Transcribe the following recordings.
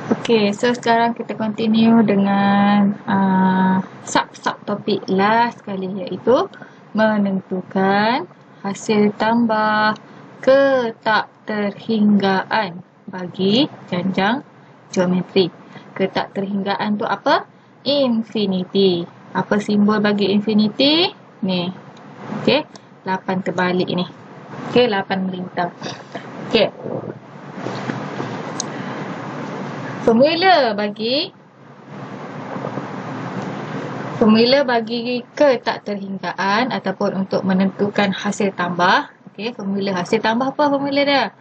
Okay, so sekarang kita continue dengan sub topik last sekali, iaitu menentukan hasil tambah ketakterhinggaan bagi janjang geometri. Ketakterhinggaan tu apa? Infinity. Apa simbol bagi infinity? Ni. Okay, 8 terbalik ni. Okay, 8 melintang. Okay. Formula bagi ketakterhinggaan ataupun untuk menentukan hasil tambah. Okey, formula hasil tambah apa formula dia?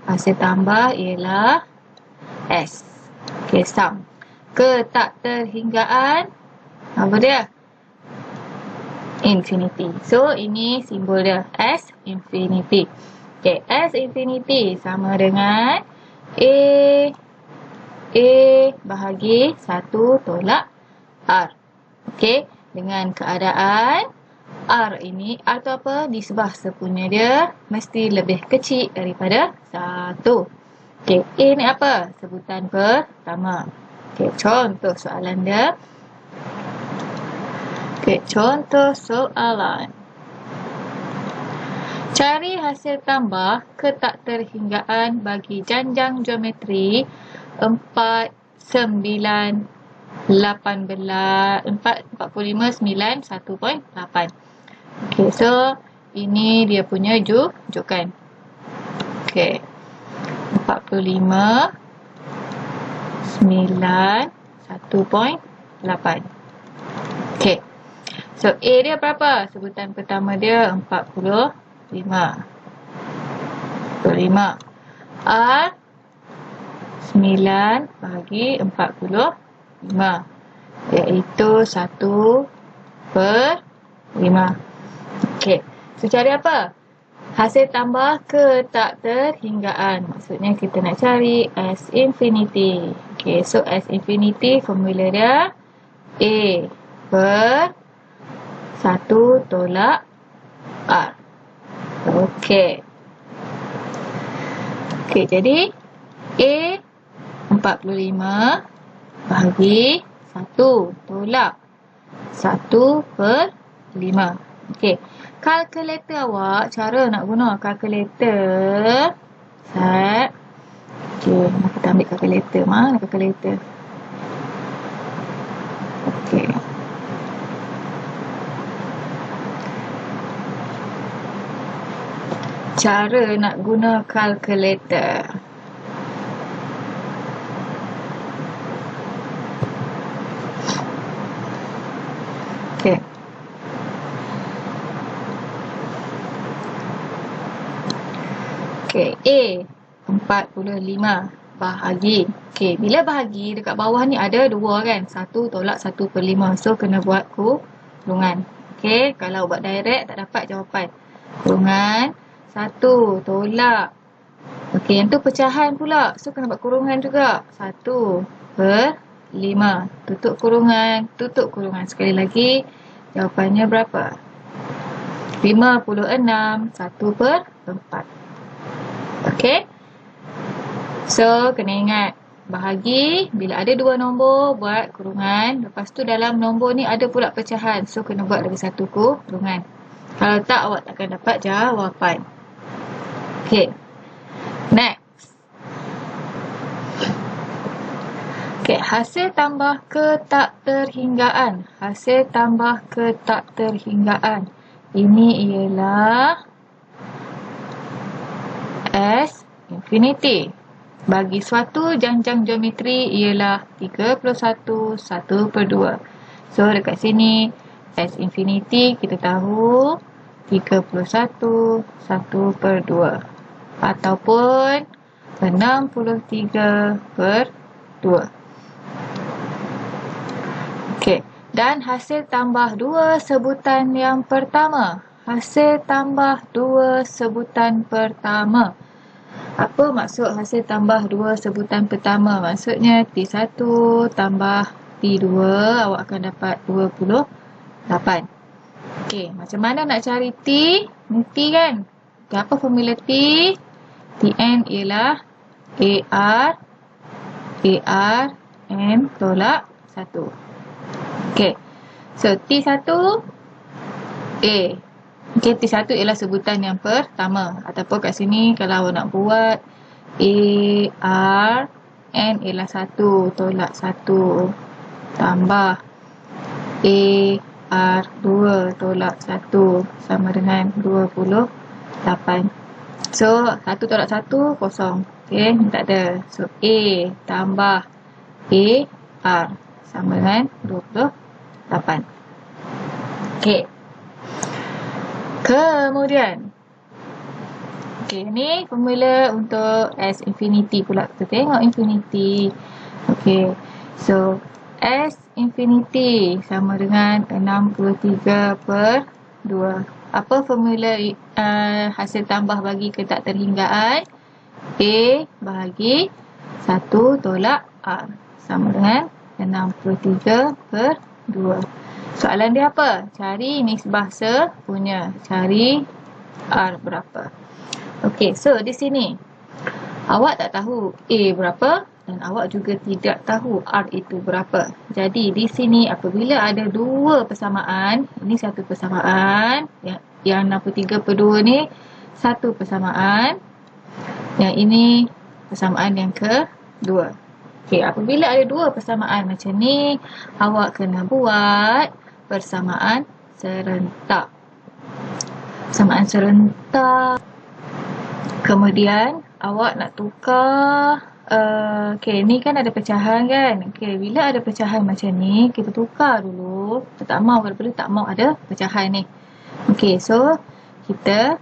Hasil tambah ialah S. Okey, sum. Ketakterhinggaan apa dia? Infinity. So, ini simbol dia S infinity. Okey, S infinity sama dengan A bahagi 1 tolak R. Okey, dengan keadaan R ini, R tu apa? Nisbah sepunya dia mesti lebih kecil daripada 1. Okey, A ni apa? Sebutan pertama. Okey, contoh soalan dia. Okey, contoh soalan. Cari hasil tambah ketakterhinggaan bagi janjang geometri 4, 9, 18, 45, 9, 1.8. Okay, so ini dia punya rujukan. Okay, 45, 9, 1.8. Okay, so A dia berapa? Sebutan pertama dia 45. 45. R 9 bahagi 45, iaitu 1/5. Okey, so cari apa? Hasil tambah ketakterhinggaan. Maksudnya kita nak cari S infinity. Okey, so S infinity formula dia A per 1 tolak R. Okey. Okey, jadi A 45 bahagi 1 tolak 1/5. Okey. Kalkulator awak, cara nak guna kalkulator. Set. Okey, nak kita ambil kalkulator. Mana kalkulator? Okey. Cara nak guna kalkulator. Okey. Okey, A 45 bahagi. Okey, bila bahagi dekat bawah ni ada 2 kan? 1 tolak 1/5. So kena buat kurungan. Okey, kalau buat direct tak dapat jawapan. Kurungan 1 tolak. Okey, yang tu pecahan pula. So kena buat kurungan juga. 1/5. Tutup kurungan, tutup kurungan. Sekali lagi, jawapannya berapa? 56, 1/4. Okey. So, kena ingat. Bahagi, bila ada 2 nombor, buat kurungan. Lepas tu dalam nombor ni ada pula pecahan. So, kena buat lagi 1 kurungan. Kalau tak, awak takkan dapat jawapan. Okey. Next. Okey, hasil tambah ketakterhinggaan. Hasil tambah ketakterhinggaan. Ini ialah S infinity. Bagi suatu janjang geometri ialah 31 1/2. So, dekat sini S infinity kita tahu 31 1/2 ataupun 63/2. Okey, dan hasil tambah 2 sebutan yang pertama. Hasil tambah 2 sebutan pertama. Apa maksud hasil tambah 2 sebutan pertama? Maksudnya T1 tambah T2 awak akan dapat 28. Okey, macam mana nak cari T? Ni T kan? Apa formula T? Tn ialah AR AR N tolak 1. Okey. So T1 A. Okey, T1 ialah sebutan yang pertama. Ataupun kat sini kalau awak nak buat AR N ialah 1 tolak 1 tambah AR 2 tolak 1 sama dengan 28. So 1 tolak 1 kosong. Okey, ni tak ada. So A tambah AR sama dengan 28. Okey. Kemudian ni formula untuk S infinity pula. Kita tengok infinity. Okey. So S infinity sama dengan 63/2. Apa formula hasil tambah bagi ketakterhinggaan? A bahagi 1 tolak R sama dengan 63/2. Soalan dia apa? Cari nisbah sepunya. Cari R berapa. Okey, so di sini awak tak tahu A berapa dan awak juga tidak tahu R itu berapa. Jadi di sini apabila ada dua persamaan, ini satu persamaan, yang 63/2 ni satu persamaan, yang ini persamaan yang kedua. Okey, apabila ada dua persamaan macam ni, awak kena buat persamaan serentak. Persamaan serentak. Kemudian awak nak tukar. Okey, ni kan ada pecahan kan. Okey, bila ada pecahan macam ni, kita tukar dulu. Kita tak mau, kalau boleh tak mau ada pecahan ni. Okey, so kita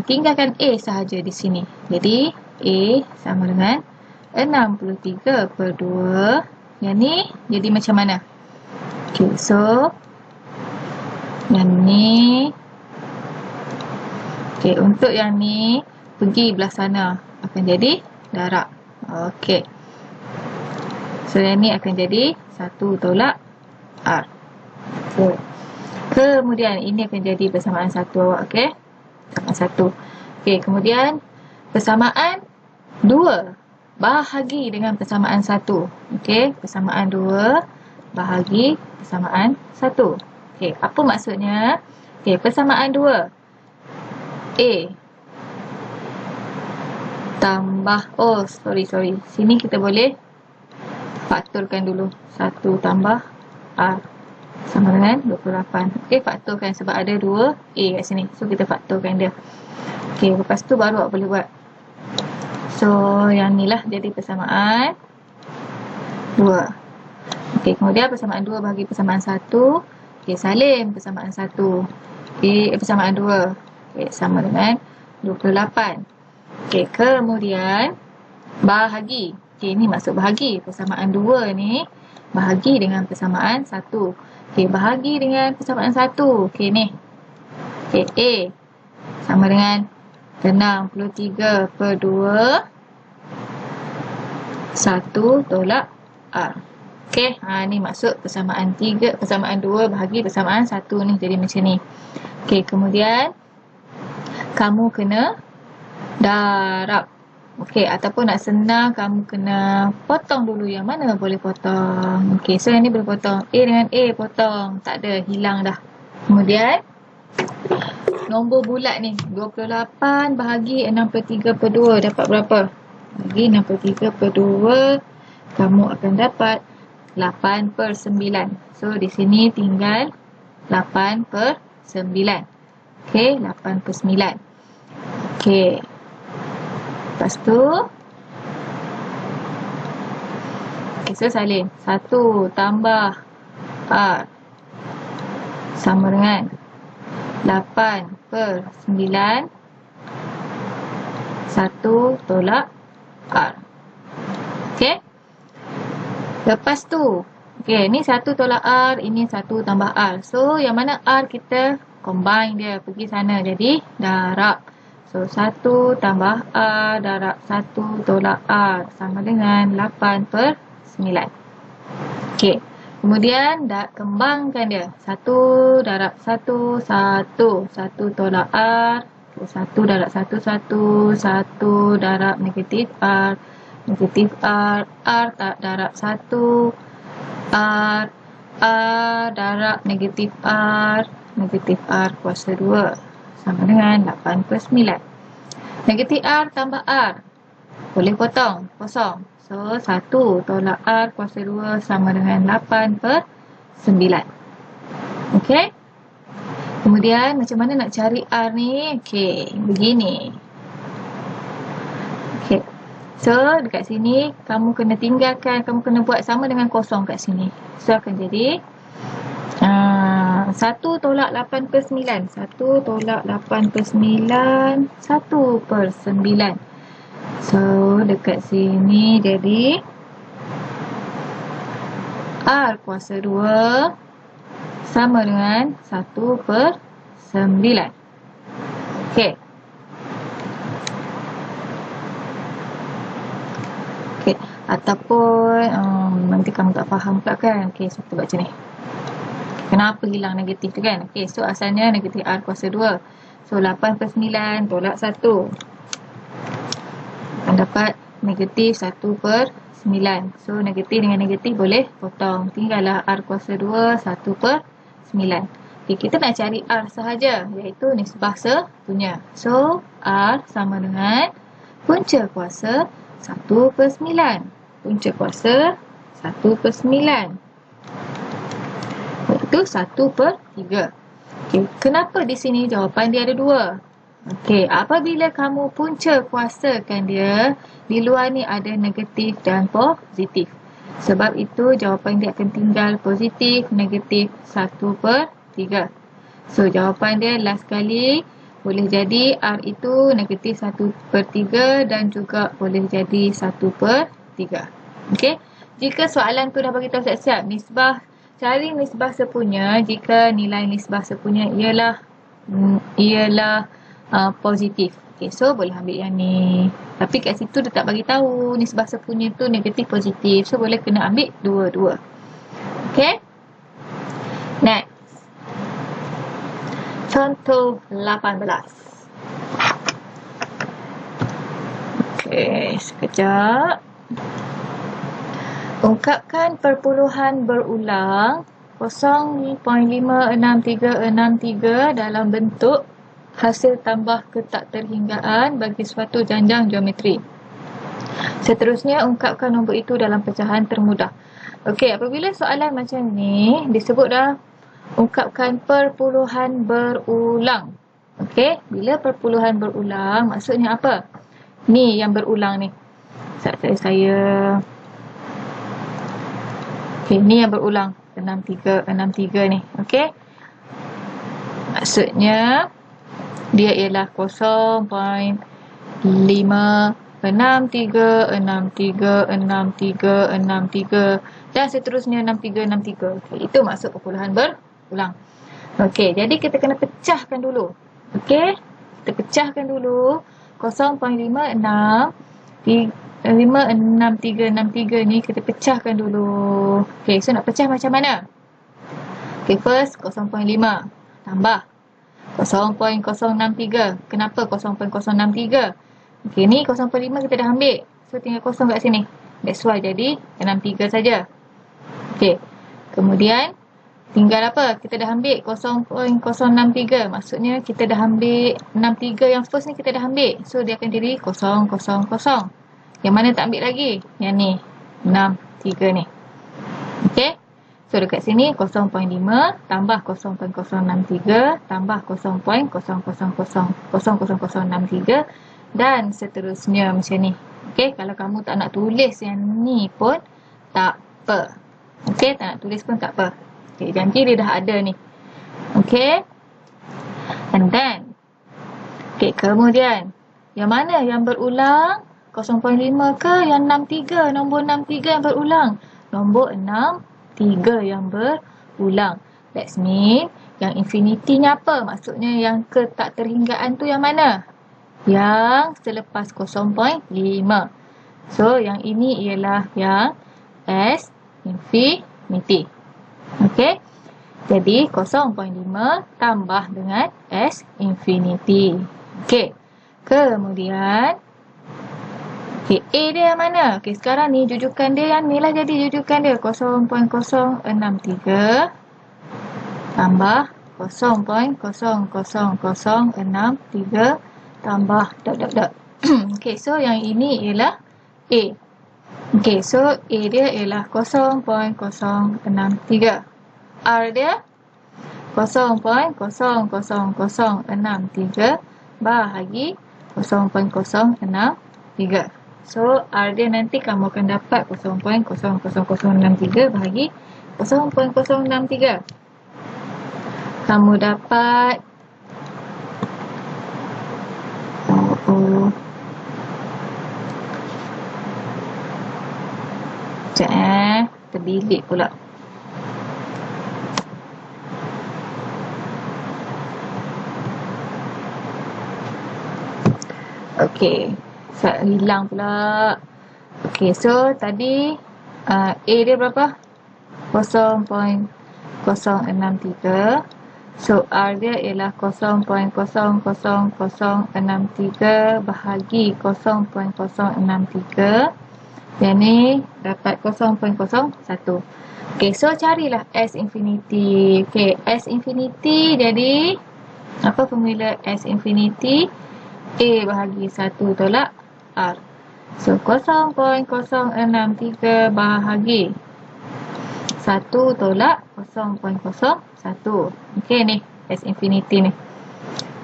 tinggalkan A sahaja di sini. Jadi A sama dengan 63/2. Yang ni jadi macam mana? Okey, so yang ni. Okey, untuk yang ni pergi belah sana akan jadi darab. Okey. So yang ni akan jadi 1 tolak R. So, kemudian ini akan jadi persamaan 1 awak. Okey. Persamaan 1. Okey, kemudian persamaan 2 bahagi dengan persamaan 1. Okey, persamaan 2 bahagi persamaan 1. Okey, apa maksudnya? Okey, persamaan 2 A tambah, sorry. Sini kita boleh faktorkan dulu. 1 tambah R sama dengan 28. Okey, faktorkan sebab ada 2 A kat sini. So, kita faktorkan dia. Okey, lepas tu baru awak boleh buat. So, yang ni lah jadi persamaan 2. Okey, kemudian persamaan 2 bagi persamaan 1. Okey, salin persamaan 1. Persamaan 2. Okey, sama dengan 28. Okey, kemudian bahagi. Okey, ni maksud bahagi. Persamaan 2 ni bahagi dengan persamaan 1. Okey, bahagi dengan persamaan 1. Okey, ni. Okey, A sama dengan 63/2 1 tolak R. Okey, ni maksud persamaan 2 bahagi persamaan 1 ni jadi macam ni. Okey, kemudian kamu kena darab. Okey, ataupun nak senang kamu kena potong dulu. Yang mana boleh potong? Okey, so yang ni boleh potong. A dengan A potong. Tak ada, hilang dah. Kemudian nombor bulat ni 28 bahagi 63/2 dapat berapa? Bagi 63/2 kamu akan dapat 8/9. So di sini tinggal 8/9. Okey, 8/9. Okey. Lepas tu okey, so salin 1 tambah R sama dengan 8/9 1 tolak R. Okey. Lepas tu okey, ni 1 tolak R, ini 1 tambah R. So yang mana R kita combine dia pergi sana jadi darab. So 1 tambah R darab 1 tolak R sama dengan 8/9. Okey. Kemudian kembangkan dia. 1 darab 1 1 tolak R. 1 darab 1 1 darab negatif R negatif R darab 1, R darab negatif R kuasa 2 sama dengan 8/9. Negatif R tambah R, boleh potong, kosong. So, 1 tolak R kuasa 2 sama dengan 8/9. Okey. Kemudian, macam mana nak cari R ni? Okey, begini. Okey. So, dekat sini, kamu kena tinggalkan, kamu kena buat sama dengan kosong kat sini. So, akan jadi 1 tolak 8/9. 1 tolak 8/9, 1/9. So, dekat sini jadi R kuasa 2 sama dengan 1/9. Okey. Okey. Ataupun nanti kamu tak faham pula kan. Okey, so kita buat macam ni. Kenapa hilang negatif tu kan? Okey, so asalnya negatif R kuasa 2. So, 8/9 tolak 1. Akan dapat negatif 1/9. So, negatif dengan negatif boleh potong. Tinggallah R kuasa 2, 1/9. Okey, kita nak cari R sahaja, iaitu nisbah satunya. So, R sama dengan punca kuasa 1/9. Punca kuasa 1/9. Iaitu 1/3. Okey, kenapa di sini jawapan dia ada 2? Okey, apabila kamu punca kuasakan dia, di luar ni ada negatif dan positif. Sebab itu jawapan dia akan tinggal positif, negatif 1/3. So, jawapan dia last kali boleh jadi R itu negatif 1/3 dan juga boleh jadi 1/3. Okey, jika soalan tu dah bagi tahu siap-siap, cari nisbah sepunya jika nilai nisbah sepunya ialah positif. Okey, so boleh ambil yang ni. Tapi kat situ dia tak bagi tahu nisbah sepunya tu negatif positif. So boleh kena ambil dua-dua. Okey. Next. Contoh 18. Okey, sekejap. Ungkapkan perpuluhan berulang 0.56363 dalam bentuk hasil tambah ketakterhinggaan bagi suatu janjang geometri. Seterusnya, ungkapkan nombor itu dalam pecahan termudah. Okey, apabila soalan macam ni, disebut dah ungkapkan perpuluhan berulang. Okey, bila perpuluhan berulang, maksudnya apa? Ni yang berulang ni. Saya okey, ni yang berulang 63 ni. Okey. Maksudnya dia ialah 0.563636363 dan seterusnya 6363. Okey, itu maksud perpuluhan berulang. Okey, jadi kita kena pecahkan dulu. Okey, kita pecahkan dulu 0.56363 ni kita pecahkan dulu. Okey, so nak pecah macam mana? Okey, first 0.5 tambah 0.063. Kenapa 0.063? Okey, ni 0.5 kita dah ambil. So tinggal kosong kat sini. That's why jadi 63 saja. Okey. Kemudian tinggal apa? Kita dah ambil 0.063. Maksudnya kita dah ambil 63 yang first ni kita dah ambil. So dia akan jadi 000. Yang mana tak ambil lagi? Yang ni. 63 ni. Okey. So dekat sini 0.5 tambah 0.063 tambah 0.00063 dan seterusnya macam ni. Okey, kalau kamu tak nak tulis yang ni pun tak apa. Okey, tak nak tulis pun tak apa. Okey, janji dia dah ada ni. Okey. And then kemudian yang mana yang berulang? 0.5 ke yang 63? Nombor 63 yang berulang. Nombor 63 yang berulang. That means yang infinity-nya apa? Maksudnya yang ketakterhinggaan tu yang mana? Yang selepas 0.5. So, yang ini ialah yang S infinity. Okey. Jadi, 0.5 tambah dengan S infinity. Okey. Kemudian, Okey, A dia yang mana? Okey, sekarang ni jujukan dia yang ni lah jadi jujukan dia. 0.063 tambah 0.00063 tambah dot dot dot. Okey, so yang ini ialah A. Okey, so A dia ialah 0.063. R dia 0.00063 bahagi 0.063. So, R dia nanti kamu akan dapat 0.00063 bahagi 0.063. Kamu dapat sekejap terdelete pula. Okey, hilang pula. Okey, so tadi A dia berapa? 0.063. So R dia ialah 0.00063 bahagi 0.063. Yang ni dapat 0.01. Okey, so carilah S infinity. Okey, S infinity jadi apa formula S infinity? A bahagi 1 tolak R. So, 0.063 bahagi 1 tolak 0.01. Okey ni, S infinity ni.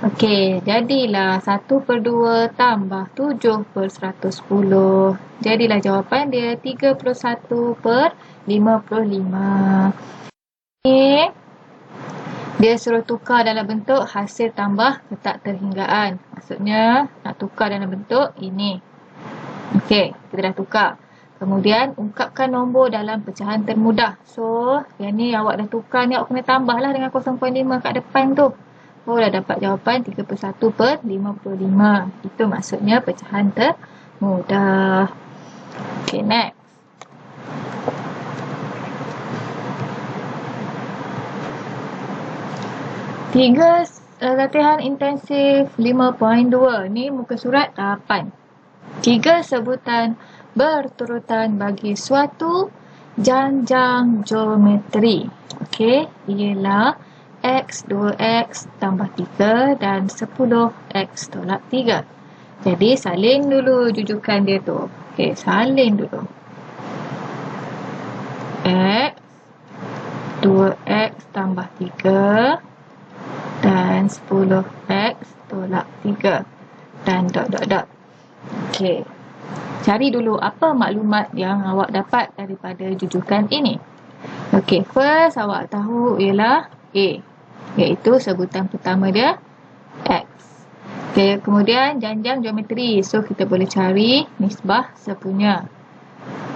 Okey, jadilah 1/2 tambah 7/110. Jadilah jawapan dia 31/55. Okey. Dia suruh tukar dalam bentuk hasil tambah ketak terhinggaan. Maksudnya, nak tukar dalam bentuk ini. Okey, kita dah tukar. Kemudian, ungkapkan nombor dalam pecahan termudah. So, yang ni awak dah tukar ni, awak kena tambahlah dengan 0.5 kat depan tu. Oh, dah dapat jawapan 31/55. Itu maksudnya pecahan termudah. Okey, next. Tiga latihan intensif 5.2. Ni muka surat 8. 3 sebutan berturutan bagi suatu janjang geometri. Okey, ialah X, 2X tambah 3 dan 10X tolak 3. Jadi, salin dulu jujukan dia tu. Okey, salin dulu. X, 2X tambah 3 dan 10X tolak 3 dan dot dot dot. Okey. Cari dulu apa maklumat yang awak dapat daripada jujukan ini. Okey, first awak tahu ialah A, iaitu sebutan pertama dia X. Okey, kemudian janjang geometri. So, kita boleh cari nisbah sepunya.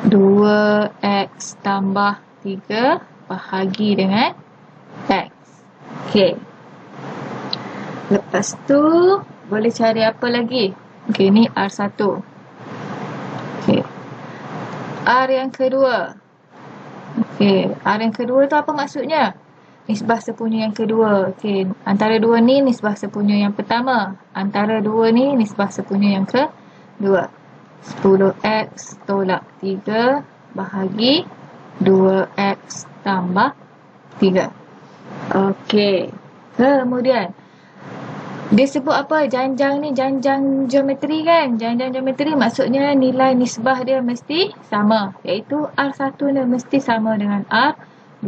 2X tambah 3 bahagi dengan X. Okey. Lepas tu, boleh cari apa lagi? Okey, ni R1. Okey. R yang kedua. Okey, R yang kedua tu apa maksudnya? Nisbah sepunya yang kedua. Okey, antara dua ni nisbah sepunya yang pertama. Antara dua ni nisbah sepunya yang kedua. 10X tolak 3 bahagi 2X tambah 3. Okey. Kemudian, dia sebut apa? Janjang ni janjang geometri kan? Janjang geometri maksudnya nilai nisbah dia mesti sama. Iaitu R1 dia mesti sama dengan R2.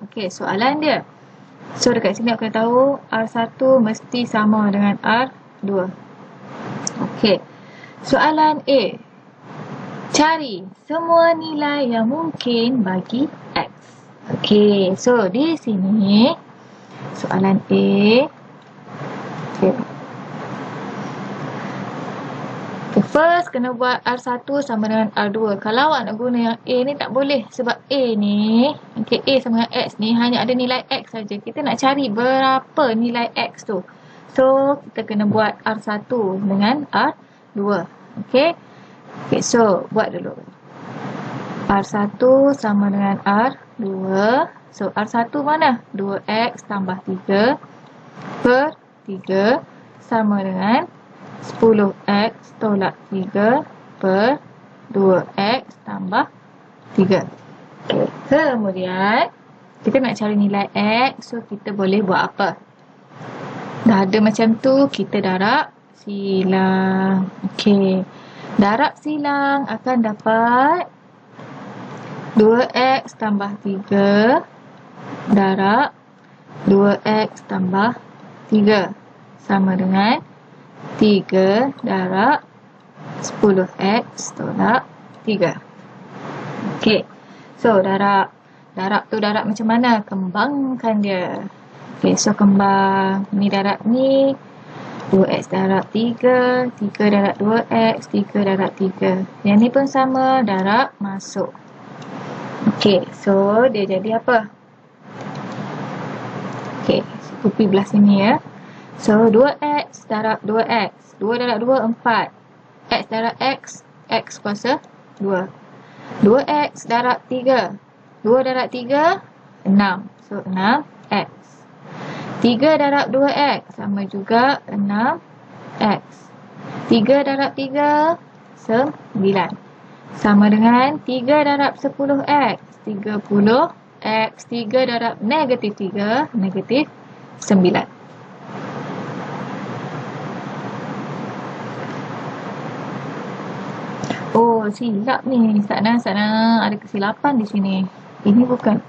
Okey, soalan dia. So, dekat sini aku kena tahu R1 mesti sama dengan R2. Okey. Soalan A. Cari semua nilai yang mungkin bagi X. Okey, so di sini soalan A. Okay. First, kena buat R1 sama dengan R2. Kalau awak nak guna yang A ni tak boleh. Sebab A ni, okay, A sama dengan X ni hanya ada nilai X saja. Kita nak cari berapa nilai X tu. So, kita kena buat R1 dengan R2. Okay. Okay, so buat dulu. R1 sama dengan R2. So, R1 mana? 2X tambah 3 per 3 sama dengan 10X tolak 3 per 2x tambah 3. Okay. Kemudian kita nak cari nilai x. So kita boleh buat apa? Dah ada macam tu, kita darab silang. Okay. Darab silang akan dapat 2x tambah 3 darab 2x tambah 3 sama dengan 3 darab 10x tolak 3. Okey. So, darab tu darab macam mana? Kembangkan dia. Okey, so kembang. Ni darab ni. 2x darab 3. 3 darab 2x. 3 darab 3. Yang ni pun sama. Darab masuk. Okey, so dia jadi apa? Okey, kopi belah sini ya. So, 2x darab 2x. 2 darab 2, 4. X darab x, x kuasa 2. 2x darab 3. 2 darab 3, 6. So, 6x. 3 darab 2x sama juga 6x. 3 darab 3, 9. Sama dengan 3 darab 10x, 30x. 3 darab negatif 3, negatif 9. Oh, silap ni. Sana ada kesilapan di sini. Ini bukan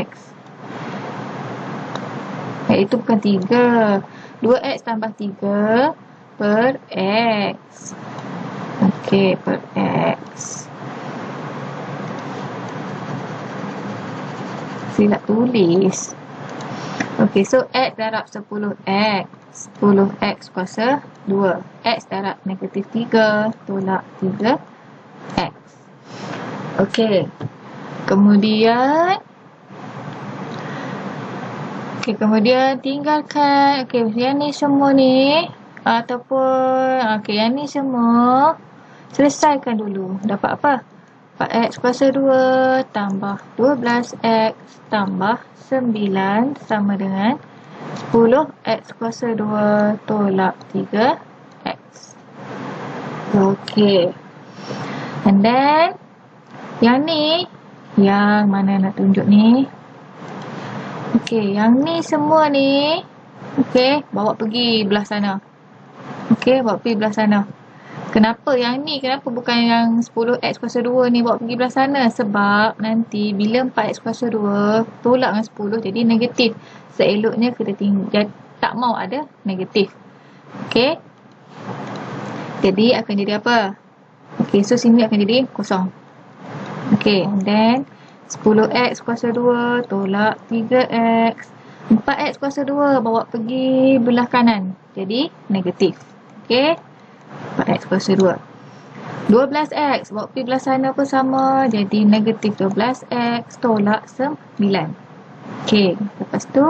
x. Itu bukan 3. 2x tambah 3 per x. Okey, per x. Silap tulis. Okey, so x darab 10x. 10x kuasa 2. X darab negatif 3 tolak 3. X. Okey. Kemudian tinggalkan yang ni semua ni ataupun yang ni semua selesaikan dulu. Dapat apa? 4x kuasa 2 tambah 12x tambah 9 sama dengan 10x kuasa 2 tolak 3x. Okey. And then yang ni, yang mana nak tunjuk ni? Okey, yang ni semua ni, okey, bawa pergi belah sana. Okey, bawa pergi belah sana. Kenapa yang ni? Kenapa bukan yang 10x kuasa 2 ni bawa pergi belah sana? Sebab nanti bila 4x kuasa 2 tolak dengan 10 jadi negatif. Seeloknya kita tak mau ada negatif. Okey. Jadi akan jadi apa? Okey, so sini akan jadi kosong. Okey, and then 10x kuasa 2 tolak 3x. 4x kuasa 2 bawa pergi belah kanan. Jadi negatif. Okey. 4x kuasa 2. 12x bawa pergi belah sana pun sama. Jadi negatif 12x tolak 9. Okey, lepas tu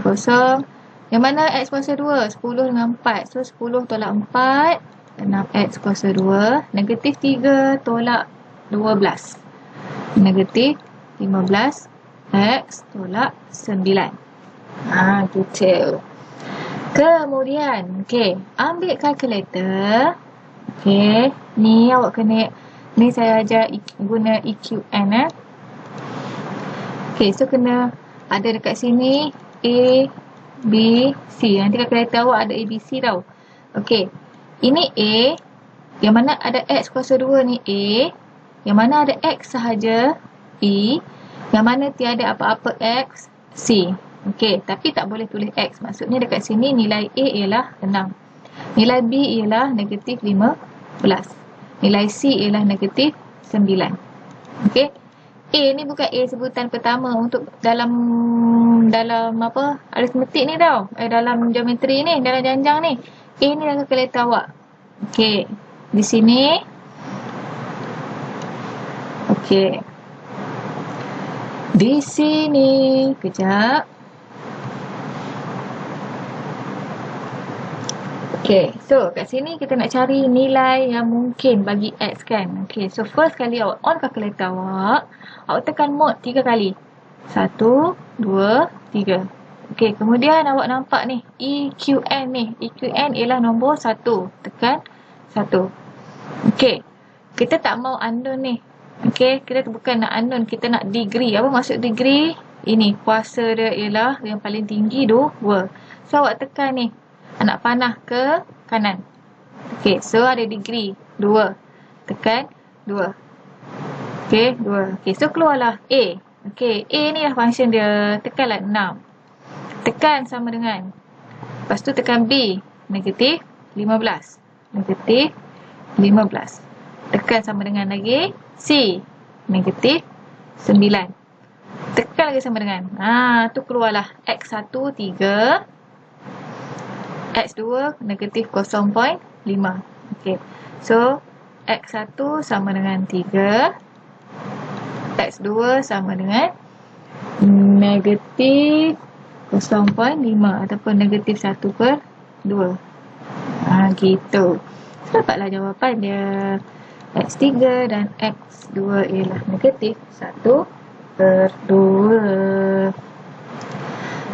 kosong. Yang mana x kuasa 2? 10 dengan 4. So 10 tolak 4. 6x kuasa 2. Negatif 3 tolak 12. Negatif 15x tolak 9. Gitu. Kemudian, okey, ambil kalkulator. Okey, ni awak kena, ni saya ajar guna EQN. Okey, so kena ada dekat sini A, B, C. Nanti kalkulator awak ada A, B, C tau. Okey, ini A, yang mana ada X kuasa 2 ni A, yang mana ada X sahaja E, yang mana tiada apa-apa X, C. Okey, tapi tak boleh tulis X. Maksudnya dekat sini nilai A ialah 6. Nilai B ialah negatif 15. Nilai C ialah negatif 9. Okey. A ni bukan A sebutan pertama untuk dalam apa? Aritmetik ni tau. Dalam geometri ni, dalam janjang ni. A ni dalam kalkulator awak. Okey. Di sini. Okey. Di sini. Kejap. Okey. So, kat sini kita nak cari nilai yang mungkin bagi X kan. Okey. So, first kali awak on kalkulator awak. Awak tekan mode 3 kali. 1, 2, 3. Okey, kemudian awak nampak ni EQN ni. EQN ialah nombor 1. Tekan 1. Okey. Kita tak mau unknown ni. Okey, kita bukan nak unknown, kita nak degree. Apa maksud degree? Ini kuasa dia ialah yang paling tinggi 2. So awak tekan ni. Anak panah ke kanan. Okey, so ada degree 2. Tekan 2. Okey, 2. Okey, so keluarlah A. Okey, A ni lah function dia. Tekanlah 6. Tekan sama dengan. Lepas tu tekan B. Negatif 15. Negatif 15. Tekan sama dengan lagi C. Negatif 9. Tekan lagi sama dengan. Tu keluarlah X1 3. X2 negatif 0.5. Okey. So, X1 sama dengan 3. X2 sama dengan negatif 0.5 ataupun negatif 1/2. Gitu. Dapatlah jawapan dia. X3 dan X2 ialah negatif 1/2.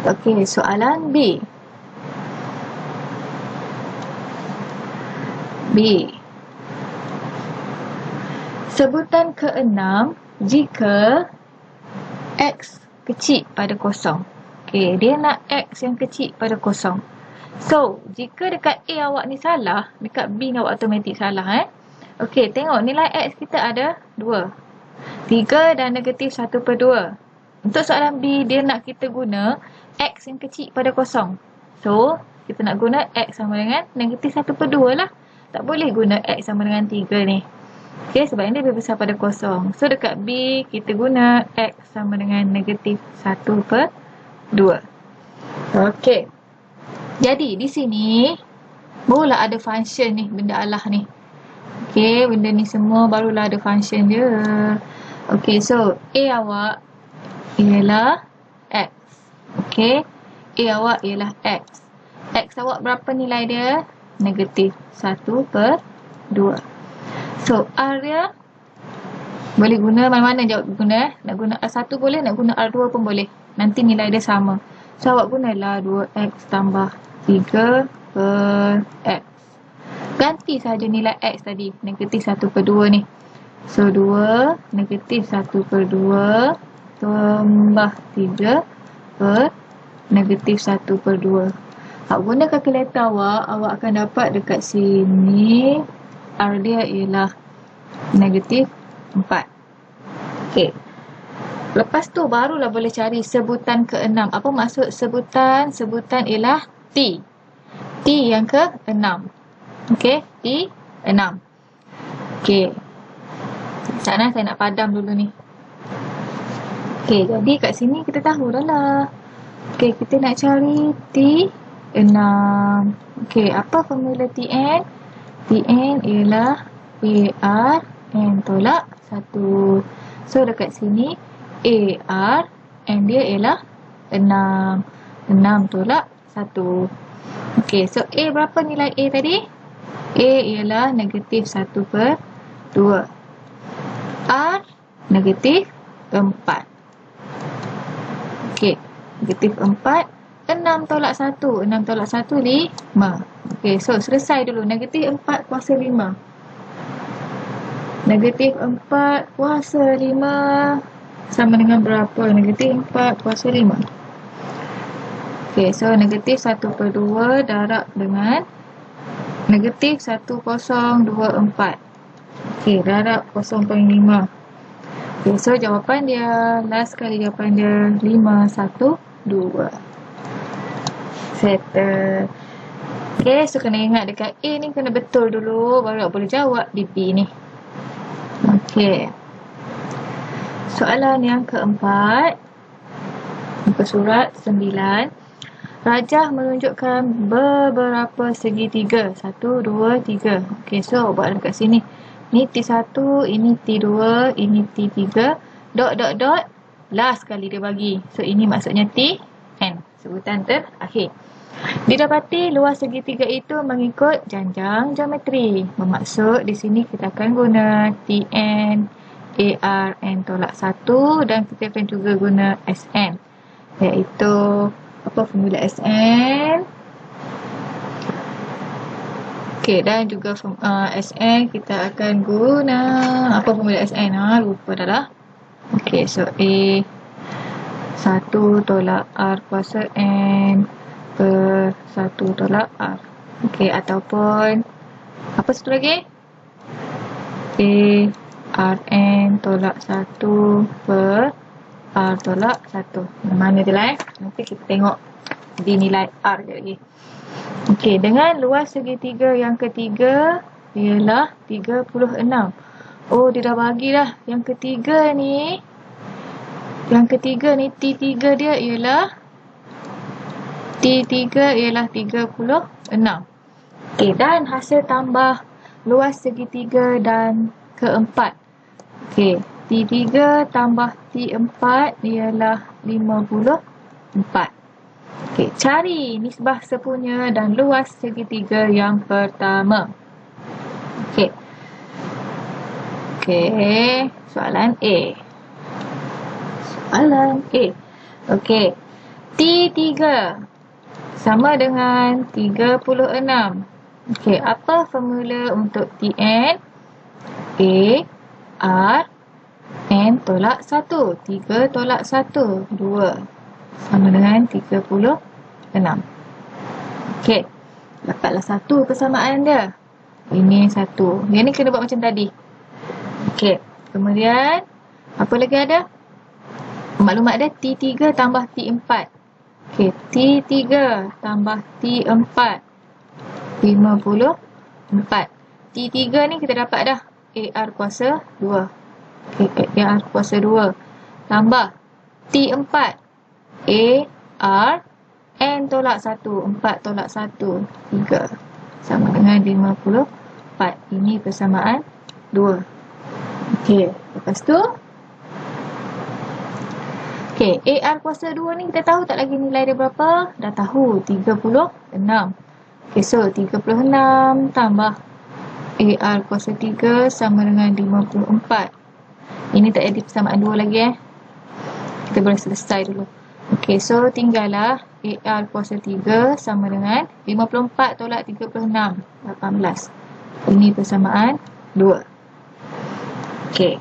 Okey, soalan B. Sebutan ke-6 jika X kecil pada kosong. Okey, dia nak X yang kecil pada kosong. So, jika dekat A awak ni salah, dekat B ni awak automatik salah. Okey, tengok nilai X kita ada 2. 3 dan negatif 1/2. Untuk soalan B, dia nak kita guna X yang kecil pada kosong. So, kita nak guna X sama dengan negatif 1/2 lah. Tak boleh guna X sama dengan 3 ni. Okey, sebab ini lebih besar pada kosong. So, dekat B, kita guna X sama dengan negatif 1/2. Okey. Jadi, di sini, barulah ada function ni, benda Allah ni. Okey, benda ni semua barulah ada function dia. Okey, so, A awak ialah X. Okey, A awak ialah X. X awak berapa nilai dia? Negatif 1/2. So, R dia boleh guna mana-mana jawab guna. Nak guna R1 boleh, nak guna R2 pun boleh. Nanti nilai dia sama. So, awak gunalah 2X tambah 3/X. Ganti saja nilai X tadi. Negatif 1/2 ni. So, 2 negatif 1/2 tambah 3 per negatif 1/2. Awak guna kalkulator awak akan dapat dekat sini R dia ialah negatif 4. Okey. Lepas tu barulah boleh cari sebutan ke-6. Apa maksud sebutan? Sebutan ialah T. T yang ke-6. Okey, T 6. Okey. Sana saya nak padam dulu ni. Okey, jadi kat sini kita tahu dah lah. Okey, kita nak cari T 6. Okey, apa formula Tn? Tn ialah AR N tolak 1. So, dekat sini AR N dia ialah 6. 6 tolak 1. Okey, so A berapa nilai A tadi? A ialah negatif 1/2. R negatif 4. Okey, negatif 4. 6 tolak 1. 6 tolak 1, 5. Okey, so selesai dulu. Negatif 4 kuasa 5. Negatif 4 kuasa 5 sama dengan berapa? Negatif 4 kuasa 5. Okey, so negatif 1/2 darab dengan negatif 1024. Okey, darab 0.5. Okey, so jawapan dia, last kali jawapan dia 512. Settle. Okey, so kena ingat dekat A ni kena betul dulu baru boleh jawab di B ni. Okey. Soalan yang keempat. Muka surat 9. Rajah menunjukkan beberapa segitiga. 1, 2, 3. Okey, so buat dekat sini. Ni T1, ini T2, ini T3. Dot, dot, dot. Last kali dia bagi. So, ini maksudnya Tn. Sebutan terakhir. Didapati luas segitiga itu mengikut janjang geometri. Bermaksud di sini kita akan guna Tn, AR, N tolak 1 dan kita akan juga guna Sn. Iaitu, apa formula Sn? Okey, dan juga SN kita akan guna apa formula SN? Lupa dah lah. Okey, so A 1 tolak R kuasa N per 1 tolak R. Okey, ataupun apa satu lagi? A Rn tolak 1 per R tolak 1. Mana je lah Nanti kita tengok di nilai R je lagi. Okey, dengan luas segitiga yang ketiga ialah 36. Oh, dia dah bagi dah. Yang ketiga ni T3 dia ialah T3 ialah 36. Okey, dan hasil tambah luas segitiga dan keempat. Okey, T3 tambah T4 ialah 54. Okey, cari nisbah sepunya dan luas segitiga yang pertama. Okey. Okey, soalan A. Okey. T3 sama dengan 36. Okey, apa formula untuk Tn? A R N tolak 1. 3 tolak 1, 2. Sama dengan 36. Okey. Dapatlah satu persamaan dia. Ini satu. Yang ni kena buat macam tadi. Okey. Kemudian, apa lagi ada? Maklumat dia T3 tambah T4. Okey. T3 tambah T4. 54. T3 ni kita dapat dah. AR kuasa 2. Okey. AR kuasa 2. Tambah T4. A, R, N tolak 1. 4 tolak 1. 3. Sama dengan 54. Ini persamaan 2. Okey. Lepas tu. Okey. AR kuasa 2 ni kita tahu tak lagi nilai dia berapa? Dah tahu. 36. Okey. So, 36 tambah AR kuasa 3 sama dengan 54. Ini tak ada persamaan 2 lagi Kita boleh selesai dulu. Okey, so tinggallah AR kuasa 3 sama dengan 54 tolak 36, 18. Ini persamaan 2. Okey.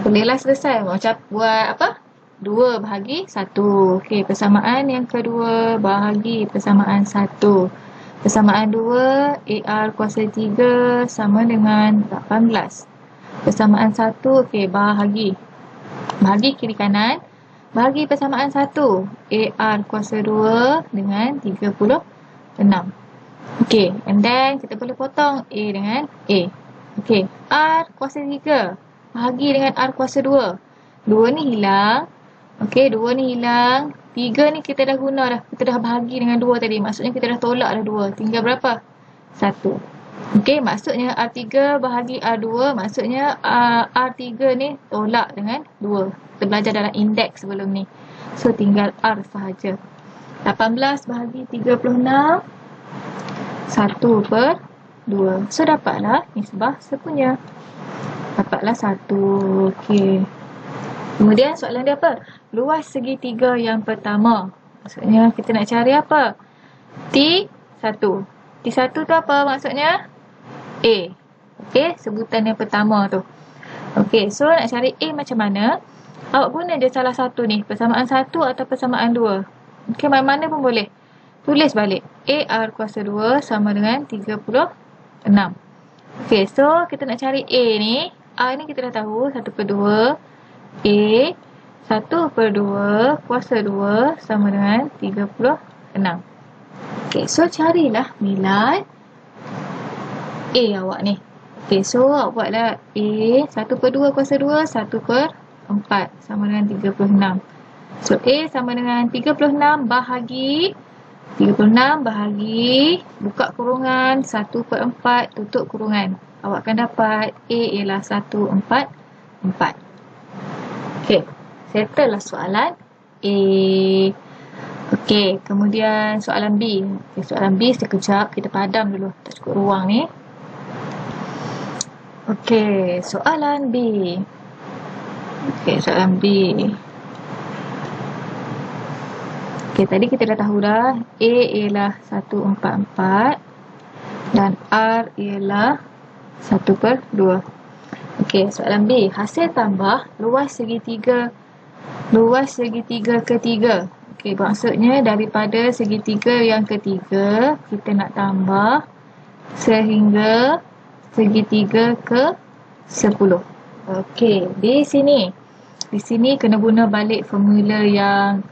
Bolehlah selesai. Macam buat apa? 2 bahagi 1. Okey, persamaan yang kedua bahagi persamaan 1. Persamaan 2, AR kuasa 3 sama dengan 18. Persamaan 1, okey, bahagi. Bahagi kiri kanan. Bahagi persamaan 1. AR kuasa 2 dengan 36. Okey. And then kita boleh potong A dengan A. Okey. R kuasa 3. Bahagi dengan R kuasa 2. 2 ni hilang. Okey. 2 ni hilang. 3 ni kita dah guna dah. Kita dah bahagi dengan 2 tadi. Maksudnya kita dah tolak dah 2. Tinggal berapa? 1. Okey, maksudnya R3 bahagi R2, maksudnya R3 ni tolak dengan 2. Kita belajar dalam indeks sebelum ni. So, tinggal R sahaja. 18 bahagi 36, 1 per 2. So, dapatlah nisbah sepunya. Dapatlah 1. Okey. Kemudian soalan dia apa? Luas segitiga yang pertama. Maksudnya kita nak cari apa? T1. T1 tu apa maksudnya? A. Okey, sebutan yang pertama tu. Okey, so nak cari A macam mana? Awak guna je salah satu ni, persamaan 1 atau persamaan 2. Okey, mana-mana pun boleh. Tulis balik. AR kuasa 2 sama dengan 36. Okey, so kita nak cari A ni. A ni kita dah tahu, 1 per 2. A 1 per 2 kuasa 2 sama dengan 36. Okey, so carilah nilai A awak ni. Okey, so awak buatlah A 1 per 2 kuasa 2, 1 per 4 sama dengan 36. So, A sama dengan 36 bahagi 36 bahagi buka kurungan 1 per 4 tutup kurungan. Awak akan dapat A ialah 144. Okey, settle lah soalan A. Okey, kemudian soalan B. Okay, soalan B sekejap kita padam dulu. Tak cukup ruang ni. Okey, soalan B. Okey, soalan B. Okey, Okey, tadi kita dah tahu dah. A ialah 1/4 dan R ialah 1/2. Okey, soalan B. Hasil tambah luas segitiga ketiga. Okey, maksudnya daripada segitiga yang ketiga, kita nak tambah sehingga segitiga ke-10. Okey, di sini kena guna balik formula yang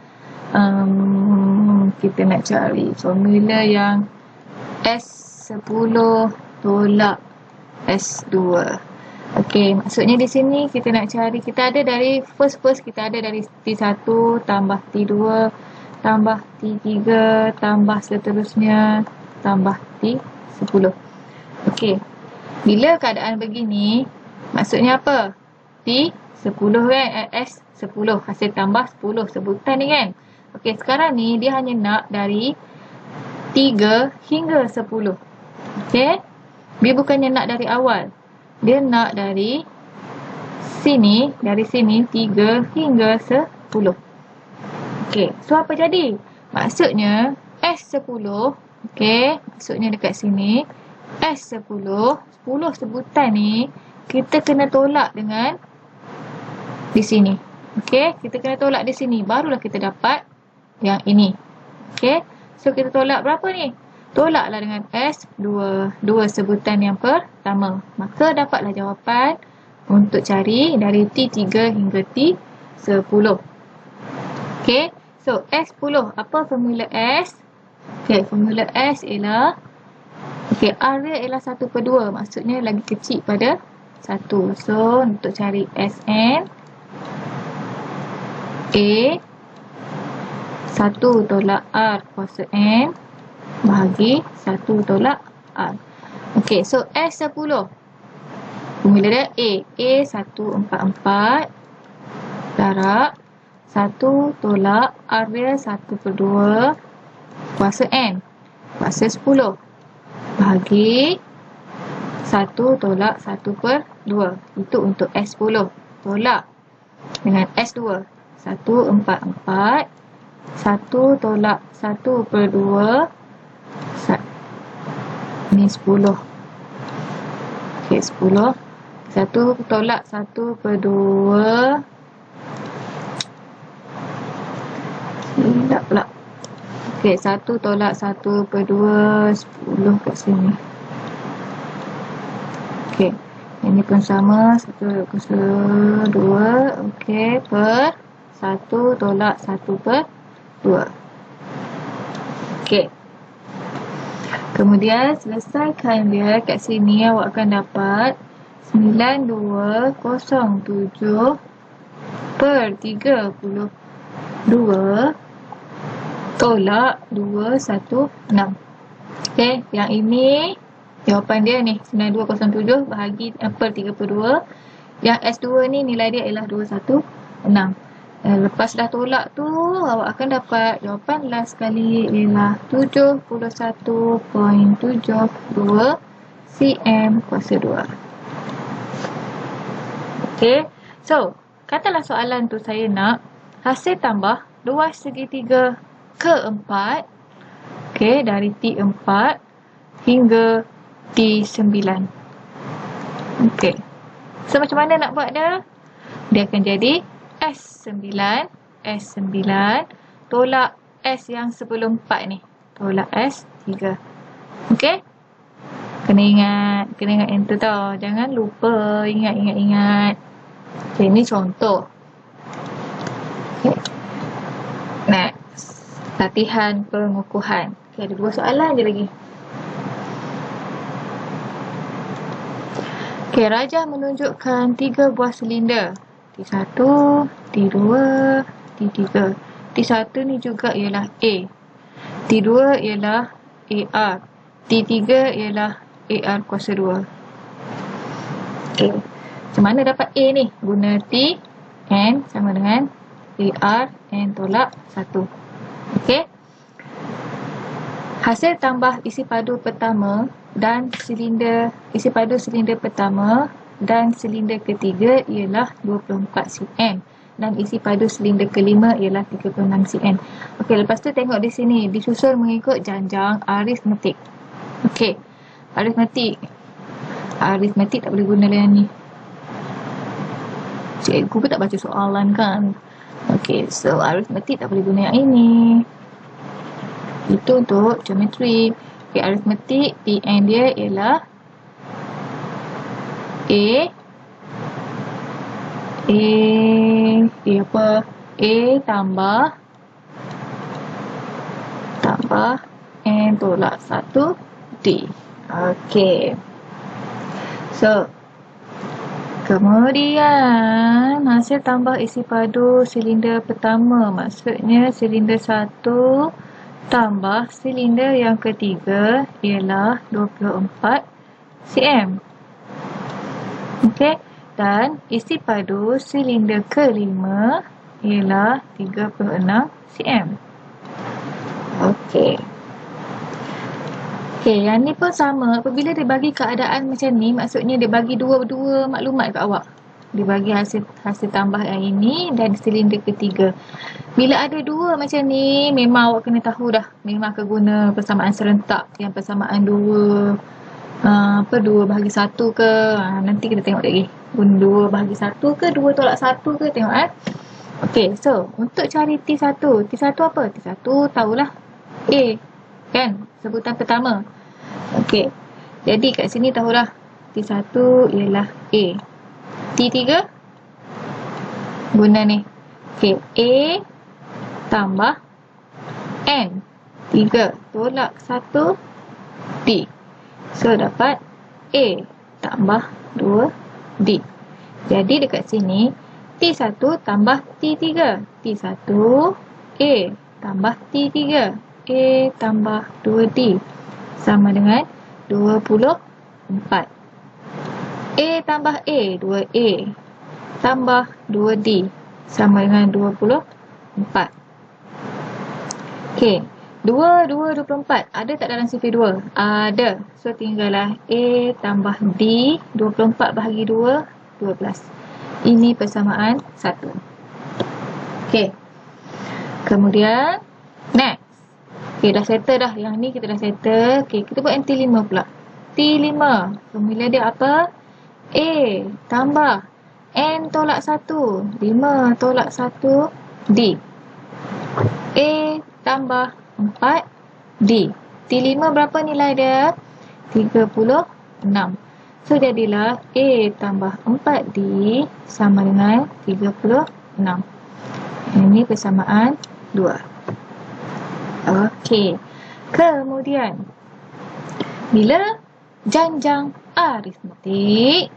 kita nak cari formula yang S10 tolak S2. Okey, maksudnya di sini kita nak cari, kita ada dari first kita ada dari T1 tambah T2 tambah T3 tambah seterusnya tambah T10. Okey, bila keadaan begini, maksudnya apa? T10 kan, S10, hasil tambah 10 sebutan ni kan. Okey, sekarang ni dia hanya nak dari 3 hingga 10. Okey, dia bukannya nak dari awal. Dia nak dari sini 3 hingga 10. Okey, so apa jadi? Maksudnya S10, okey, maksudnya dekat sini S10, 10 sebutan ni kita kena tolak dengan di sini. Okey, kita kena tolak di sini, barulah kita dapat yang ini. Okey, so kita tolak berapa ni? Tolaklah dengan S2, 2 sebutan yang pertama. Maka dapatlah jawapan untuk cari dari T3 hingga T10. Okey, so S10, apa formula S? Okey, formula S ialah, okey, R dia ialah 1/2, maksudnya lagi kecil pada 1. So, untuk cari Sn, A 1 tolak R kuasa N bahagi 1 tolak R. Okey, so S10. Formula dia A 1/4 darab 1 tolak R dia 1/2 kuasa N kuasa 10 bahagi 1 tolak 1/2. Itu untuk S10. Tolak dengan S2. 1/4 1 tolak 1/2 ni 10. Okey, 10. 1 tolak 1/2 silap pula. Okey, 1 tolak 1/2 10 kat sini. Okey, ini pun sama, 1 kuasa 2. Okey, per 1 tolak 1/2. Okey, kemudian selesaikan dia kat sini, awak akan dapat 9207/32 tolak 216. Okey, yang ini jawapan dia ni 9207 bahagi per 32. Yang S2 ni nilai dia ialah 216. Lepas dah tolak tu, awak akan dapat jawapan last sekali ialah 71.72 cm kuasa 2. Okey, so katalah soalan tu saya nak hasil tambah luas segitiga ke-4, okey, dari T4 hingga T9. Okey, so macam mana nak buat dia? Dia akan jadi S9 tolak S yang sebelum 4 ni, tolak S3. Okey, kena ingat yang tu tau, jangan lupa ingat. Okey, ni contoh. Okay. Next, latihan pengukuhan. Okey, ada 2 soalan je lagi. Okey, rajah menunjukkan 3 buah silinder. T1, T2, T3. T1 ni juga ialah A. T2 ialah AR. T3 ialah AR kuasa 2. Okey, macam mana dapat A ni? Guna T, N sama dengan AR, N tolak 1. Okey, hasil tambah isi padu pertama dan isi padu silinder pertama dan silinder ketiga ialah 24 cm. dan isi padu silinder kelima ialah 36 cm. Okey, lepas tu tengok di sini, disusun mengikut janjang aritmetik. Okey, aritmetik tak boleh guna yang ni. Cikgu pun tak baca soalan kan. Okey, so aritmetik tak boleh guna yang ini. Itu untuk geometri. Okey, aritmetik PN dia ialah A tambah N tolak 1 D. Okey. So, kemudian hasil tambah isi padu silinder pertama. Maksudnya silinder 1 tambah silinder yang ketiga ialah 24 cm. Okey. Dan isi padu silinder kelima ialah 36 cm. Okey. Okey, yang ni pun sama. Apabila dia bagi keadaan macam ni, maksudnya dia bagi dua maklumat kat awak. Dia bagi hasil tambah yang ini dan silinder ketiga. Bila ada dua macam ni, memang awak kena tahu dah. Memang akan guna persamaan serentak. Yang persamaan 2 bahagi 1 ke. Nanti kita tengok lagi. Guna 2 bahagi 1 ke, 2 tolak 1 ke, tengok Okey, so untuk cari T1 apa? T1 tahulah A, kan? Sebutan pertama. Okey, jadi kat sini tahulah T1 ialah A. T3 guna ni. Okey, A tambah N. 3 tolak 1 D. So dapat A tambah 2 D. Jadi dekat sini T1 tambah T3. T1 A tambah T3. A tambah 2D sama dengan 24. A tambah A, 2A tambah 2D sama dengan 24. Okey, 24. Ada tak dalam sifir 2? Ada. So tinggallah A tambah D, 24 bahagi 2, 12. Ini persamaan 1. Okey. Kemudian next. Okey, dah settle dah. Yang ni kita dah settle. Okey, kita buat yang T5 pula. T5. Formula dia apa? A tambah N tolak 1. 5 tolak 1 D. A tambah 4 D. T5 berapa nilai dia? 36. So, jadilah A tambah 4D sama dengan 36. Ini persamaan 2. Okey. Kemudian, bila janjang aritmetik,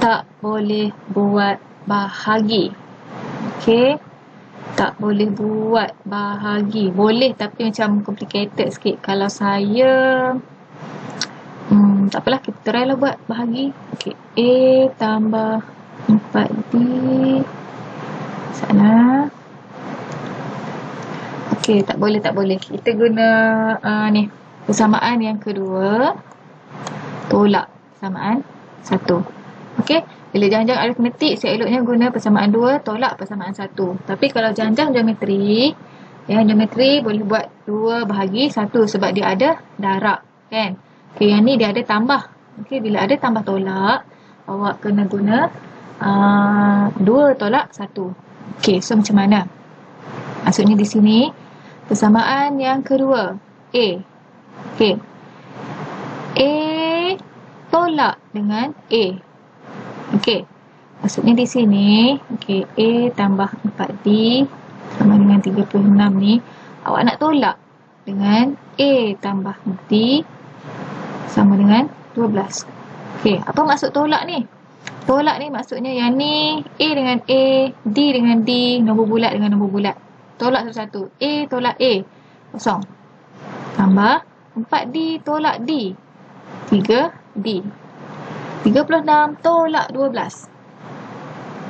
tak boleh buat bahagi. Okey. Tak boleh buat bahagi. Boleh tapi macam complicated sikit. Kalau saya tak apalah, kita try lah buat bahagi. Okey, A tambah 4D sana. Okey, tak boleh. Kita guna ni persamaan yang kedua, tolak persamaan 1. Okey, bila janjang aritmetik seeloknya guna persamaan 2 tolak persamaan 1. Tapi kalau janjang geometri, boleh buat 2 bahagi 1 sebab dia ada darab, kan? Okey, yang ni dia ada tambah. Okey, bila ada tambah tolak, awak kena guna 2 tolak 1. Okey, so macam mana? Maksudnya di sini persamaan yang kedua, A. Okey. A tolak dengan A. Okey. Maksudnya di sini, okey, A tambah 4D sama dengan 36 ni, awak nak tolak dengan A tambah D sama dengan 12. Okey, apa maksud tolak ni? Tolak ni maksudnya yang ni A dengan A, D dengan D, nombor bulat dengan nombor bulat. Tolak satu-satu. A tolak A, kosong. Tambah 4D tolak D, 3D. 36 tolak 12.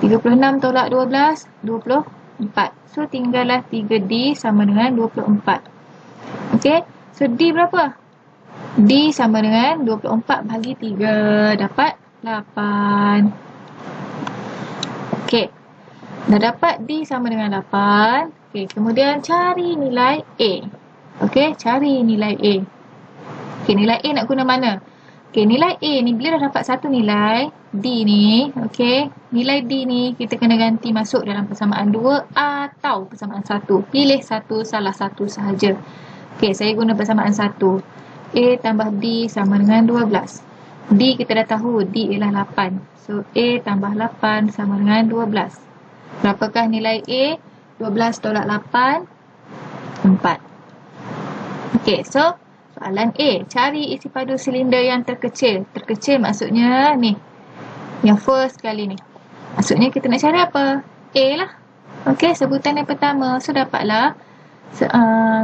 36 tolak 12, 24. So, tinggallah 3D sama dengan 24. Okey, so D berapa? D sama dengan 24 bahagi 3. Dapat 8. Dah dapat D sama dengan 8. Okey, kemudian cari nilai A. Okey, cari nilai A. Okey, nilai A nak guna mana? Okey, nilai A ni bila dah dapat satu nilai, D ni, okey, nilai D ni kita kena ganti masuk dalam persamaan 2 atau persamaan 1. Pilih salah satu sahaja. Okey, saya guna persamaan 1. A tambah D sama dengan 12. D kita dah tahu, D ialah 8. So, A tambah 8 sama dengan 12. Berapakah nilai A? 12 tolak 8, 4. Okey, so soalan A. Cari isi padu silinder yang terkecil. Terkecil maksudnya ni. Yang first kali ni. Maksudnya kita nak cari apa? A lah. Okey, sebutan yang pertama. So, dapatlah.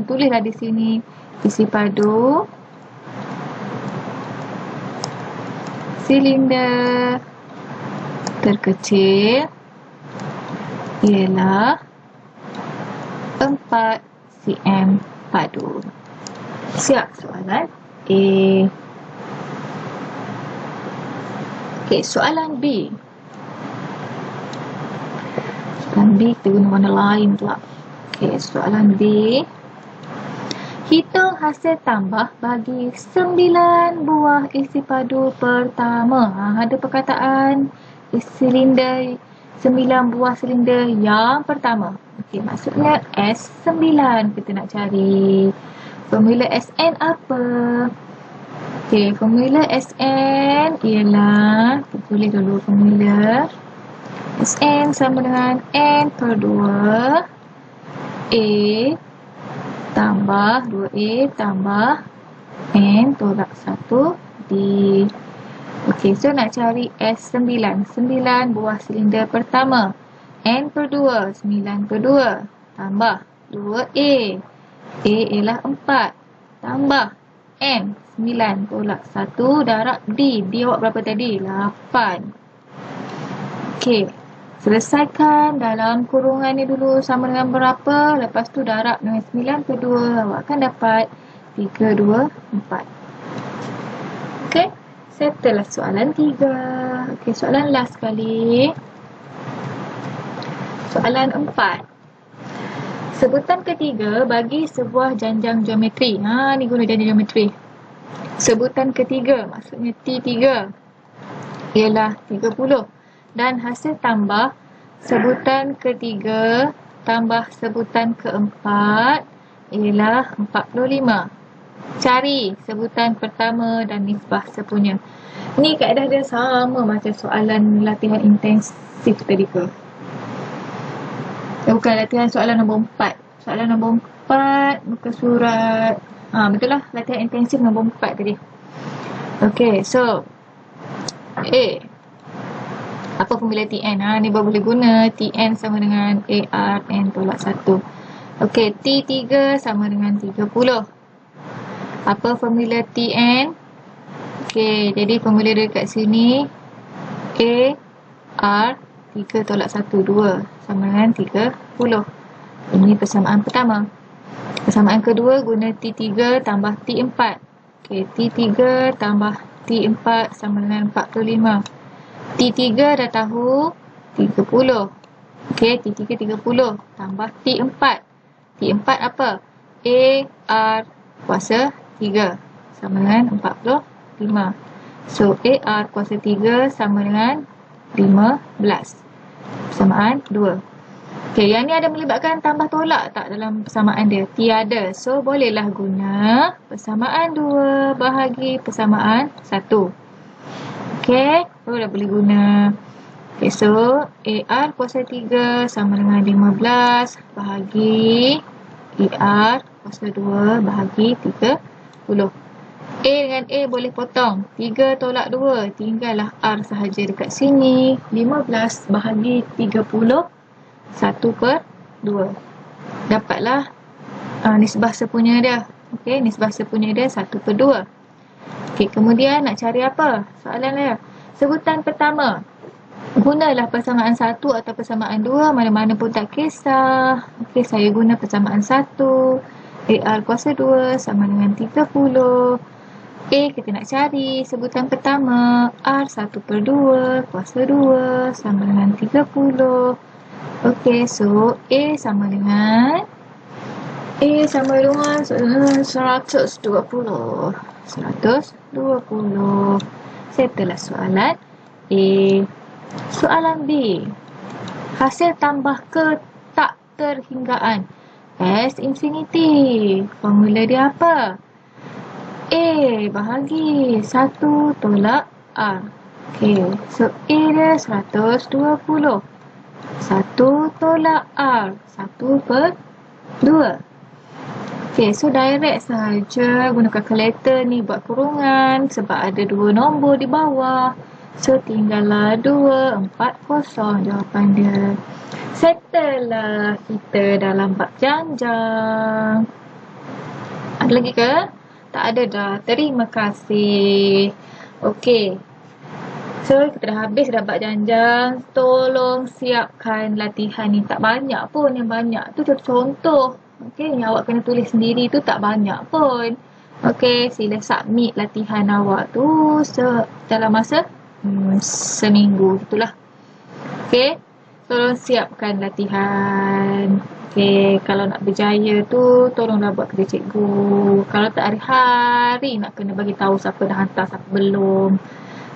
Tulislah di sini. Isi padu silinder terkecil ialah 4 cm padu. Siap soalan A. Okey, soalan B. Soalan B kita guna warna lain pula. Okey, soalan B. Hitung hasil tambah bagi 9 buah isi padu pertama. Ada perkataan silinder, 9 buah silinder yang pertama. Okey, maksudnya S9 kita nak cari. Formula Sn apa? Okey, formula Sn ialah, kita tulis dulu formula. Sn sama dengan N per 2 A tambah 2A tambah N tolak 1 D. Okey, so nak cari S9. 9 buah silinder pertama. N per 2, 9 per 2. Tambah 2A. A ialah 4. Tambah N, 9 tolak 1 darab D. D awak berapa tadi? 8. Okey, selesaikan dalam kurungan ni dulu sama dengan berapa. Lepas tu darab dengan 9 per 2. Awak akan dapat 3, 2, 4. Okey, settle lah soalan 3. Okey, soalan last sekali. Soalan 4. Sebutan ketiga bagi sebuah janjang geometri. Ni guna janjang geometri. Sebutan ketiga, maksudnya T3, ialah 30. Dan hasil tambah sebutan ketiga tambah sebutan keempat ialah 45. Cari sebutan pertama dan nisbah sepunya. Ni kaedah dia sama macam soalan latihan intensif tadi ke? Bukan, latihan soalan nombor 4. Soalan nombor 4 muka surat. Betul lah, latihan intensif nombor 4 tadi. Okay, so A. Apa formula Tn? Ni baru boleh guna. Tn sama dengan AR N tolak 1. Okay, T3 sama dengan 30. Apa formula Tn? Okay, jadi formula dia kat sini. AR 3 tolak 1, 2 sama dengan 30. Ini persamaan pertama. Persamaan kedua guna T3 tambah T4. Okey, T3 tambah T4 sama dengan 45. T3 dah tahu 30. Okey, T3 30 tambah T4. T4 apa? AR kuasa 3 sama dengan 45. So, AR kuasa 3 sama dengan 15. Persamaan 2. Okey, yang ni ada melibatkan tambah tolak tak dalam persamaan dia? Tiada. So, bolehlah guna persamaan 2 bahagi persamaan 1. Okey, baru dah boleh guna. Okey, so AR kuasa 3 sama dengan 15 bahagi AR kuasa 2 bahagi 30. A dengan A boleh potong. 3 tolak 2. Tinggallah R sahaja dekat sini. 15 bahagi 30. 1 per 2. Dapatlah nisbah sepunya dia. Okey, nisbah sepunya dia 1 per 2. Okey, kemudian nak cari apa? Soalan dia. Sebutan pertama. Gunalah persamaan 1 atau persamaan 2. Mana-mana pun tak kisah. Okey, saya guna persamaan 1. AR kuasa 2 sama dengan 30. A kita nak cari sebutan pertama. R 1 per 2 kuasa 2 sama dengan 30. Okey, so A sama dengan 120. 120. Setelah soalan A. Soalan B. Hasil tambah ke tak terhinggaan S infinity. Formula dia apa? A bahagi 1 tolak R. Okey, so A dia 120. 1 tolak R. 1/2. Okey, so direct sahaja guna kalkulator ni buat kurungan sebab ada 2 nombor di bawah. So tinggallah 240 jawapan dia. Settle lah kita dalam bab janjang. Ada lagi ke? Tak ada dah. Terima kasih. Okey. So, kita dah habis dah bab janjang. Tolong siapkan latihan ni. Tak banyak pun. Yang banyak tu contoh. Okey, yang awak kena tulis sendiri tu tak banyak pun. Okey, sila submit latihan awak tu dalam masa seminggu gitulah. Okey, tolong siapkan latihan. Okey, kalau nak berjaya tu tolonglah buat kerja cikgu. Kalau tak hari-hari nak kena bagi tahu siapa dah hantar, siapa belum.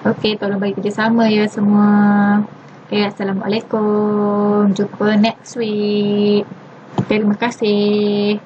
Okey, tolong bagi kerjasama ya semua. Okey, Assalamualaikum. Jumpa next week. Terima kasih.